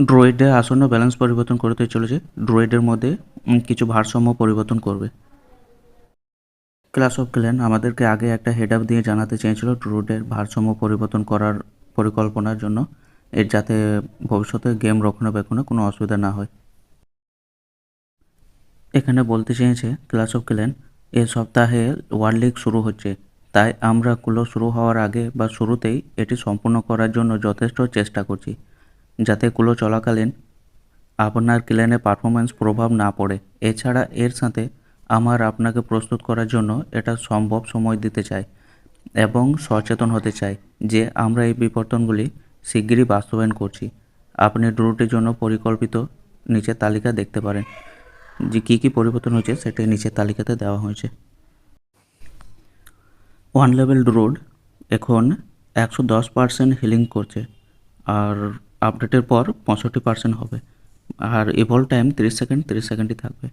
ড্রয়েডের আসন্ন ব্যালেন্স পরিবর্তন করতে চলেছে। ড্রয়েডের মধ্যে কিছু ভারসাম্য পরিবর্তন করবে। ক্লাস অফ ক্ল্যান আমাদেরকে আগে একটা হেড আপ দিয়ে জানাতে চেয়েছিল ড্রয়েডের ভারসাম্য পরিবর্তন করার পরিকল্পনার জন্য, এর যাতে ভবিষ্যতে গেম রক্ষণাবেক্ষণে কোনো অসুবিধা না হয়। এখানে বলতে চেয়েছে ক্লাস অফ ক্ল্যান এ সপ্তাহে ওয়ার্ল্ড লিগ শুরু হচ্ছে, তাই আমরা কুলো শুরু হওয়ার আগে বা শুরুতেই এটি সম্পূর্ণ করার জন্য যথেষ্ট চেষ্টা করছি, যাতে কুলো চলাকালীন আপনার ক্ল্যানে পারফরম্যান্স প্রভাব না পড়ে। এছাড়া এর সাথে আপনাকে প্রস্তুত করার জন্য এটা সম্ভব সময় দিতে চাই এবং সচেতন হতে চাই যে আমরা এই বিবর্তনগুলি শিগগিরই বাস্তবায়ন করছি। আপনি ড্রুটির জন্য পরিকল্পিত নিচের তালিকা দেখতে পারেন, যে কী কী পরিবর্তন হয়েছে সেটি নিচের তালিকাতে দেওয়া হয়েছে। 1 লেভেল ড্রুড এখন 110% হিলিং করছে, আর আপডেটের পর 65% হবে, আর ইভলভ টাইম 30 সেকেন্ড 30 সেকেন্ডই থাকবে।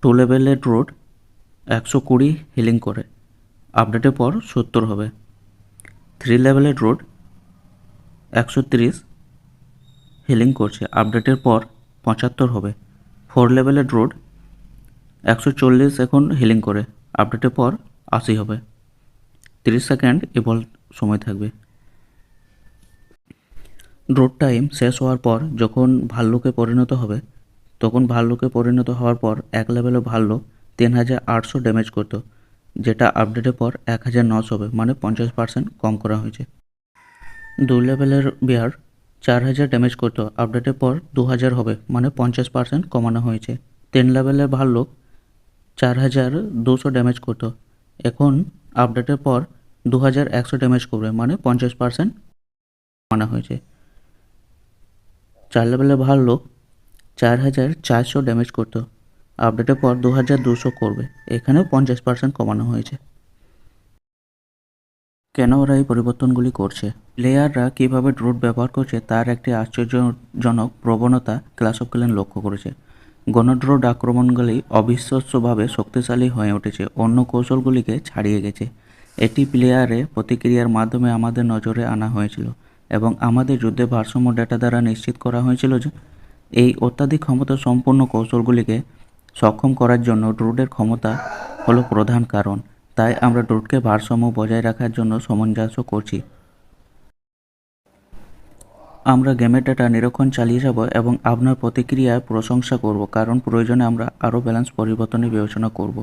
2 লেভেলের ড্রুড 120 হিলিং করে, আপডেটের পর 70 হবে। 3 লেভেলের ড্রুড 130 হিলিং করছে, আপডেটের পর 75 হবে। 4 লেভেলের ড্রুড 140 এখন হিলিং করে, আপডেটের পর 80 হবে। 30 সেকেন্ড ইভলভ সময় থাকবে। ড্রোড টাইম শেষ হওয়ার পর যখন ভাল্লুকে পরিণত হবে, তখন ভাল্লুকে পরিণত হওয়ার পর 1 লেভেলে ভাল্লুক 3800 ড্যামেজ করতো, যেটা আপডেটের পর 1900 হবে, মানে 50% কম করা হয়েছে। 2 লেভেলের বিয়ার 4000 ড্যামেজ করতো, আপডেটের পর 2000 হবে, মানে 50% কমানো হয়েছে। 3 লেভেলের ভাল্লুক 4200 ড্যামেজ করতো, এখন আপডেটের পর 2100 ড্যামেজ করবে, মানে 50% কমানো হয়েছে। 4 লেভেলের ভাল্লুক 4400 ড্যামেজ করতো, আপডেটের পর 2200 করবে, এখানেও 50% কমানো হয়েছে। কেন ওরা এই পরিবর্তনগুলি করছে? প্লেয়াররা কীভাবে ড্রুড ব্যবহার করছে তার একটি আশ্চর্যজনক প্রবণতা ক্লাস অফ ক্ল্যান লক্ষ্য করেছে। গণড্রোড আক্রমণগুলি অবিশ্বাস্যভাবে শক্তিশালী হয়ে উঠেছে, অন্য কৌশলগুলিকে ছাড়িয়ে গেছে। এটি প্লেয়ারের প্রতিক্রিয়ার মাধ্যমে আমাদের নজরে আনা হয়েছিল এবং আমাদের যুদ্ধে ভারসাম্য ডেটা দ্বারা নিশ্চিত করা হয়েছিল যে এই অত্যাধিক ক্ষমতা সম্পন্ন কৌশলগুলিকে সক্ষম করার জন্য ড্রুডের ক্ষমতা হলো প্রধান কারণ। তাই আমরা ড্রুডকে ভারসাম্য বজায় রাখার জন্য সামঞ্জস্য করছি। আমরা গেমের ডেটা নিরীক্ষণ চালিয়ে যাব এবং আপনার প্রতিক্রিয়ার প্রশংসা করব, কারণ প্রয়োজনে আমরা আরও ব্যালেন্স পরিবর্তনের বিবেচনা করব।